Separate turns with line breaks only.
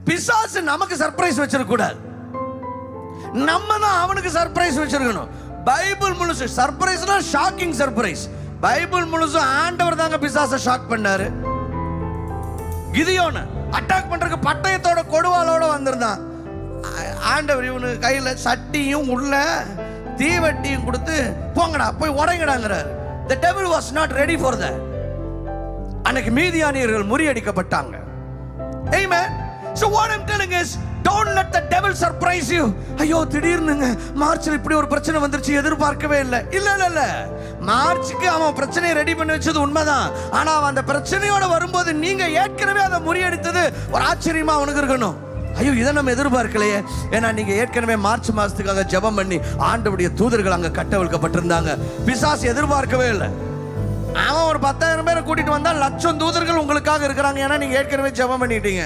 பிசாசு நமக்கு சர்ப்ரைஸ் வச்சிருக்க கூடாது, நம்ம தான் அவனுக்கு சர்ப்ரைஸ் வச்சிருக்கணும். பைபிள் முழுசு சர்ப்ரைஸ்னா ஷாக்கிங் சர்ப்ரைஸ். பைபிள் முழுசு ஆண்டவர் தாங்க பிசாசை ஷாக் பண்ணாரு. கிதியோனை அட்டாக் பண்றதுக்கு பட்டயத்தோட கொடுவாளோட வந்திருந்தான். ஆண்டவர் இவனுக்கு கையில சட்டியும் உள்ள தீவட்டியும் கொடுத்து போங்கடா போய் உடைங்கடாங்கிறார். The devil was not ready for that. அன்னைக்கு மீதியானியர்கள் முறியடிக்கப்பட்டாங்க. Amen. So what I'm telling is, don't let the devil surprise you. ஐயோ திடீர்னுங்க மார்ச்ல இப்படி ஒரு பிரச்சனை வந்துருச்சு, எதிர்பார்க்கவே இல்லை. இல்ல மார்ச்சுக்கு அவன் பிரச்சனையை ரெடி பண்ணி வச்சது உண்மைதான். ஆனா அவன் அந்த பிரச்சனையோட வரும்போது நீங்க ஏற்கனவே அதை முறியடித்தது ஒரு ஆச்சரியமா அவனுக்கு இருக்கணும். ஐயோ இதை நம்ம எதிர்பார்க்கலையே. ஏன்னா நீங்க ஏற்கனவே மார்ச் மாசத்துக்காக ஜெபம் பண்ணி ஆண்டவருடைய தூதர்கள் அங்க கட்டவிழ்க்கப்பட்டிருந்தாங்க. பிசாசு எதிர்பார்க்கவே இல்லை. அவன் ஒரு 10,000 பேரை கூட்டிட்டு வந்தா 1,00,000 தூதர்கள் உங்களுக்காக இருக்கிறாங்க. ஏன்னா நீங்க ஏற்கனவே ஜெபம் பண்ணிட்டீங்க.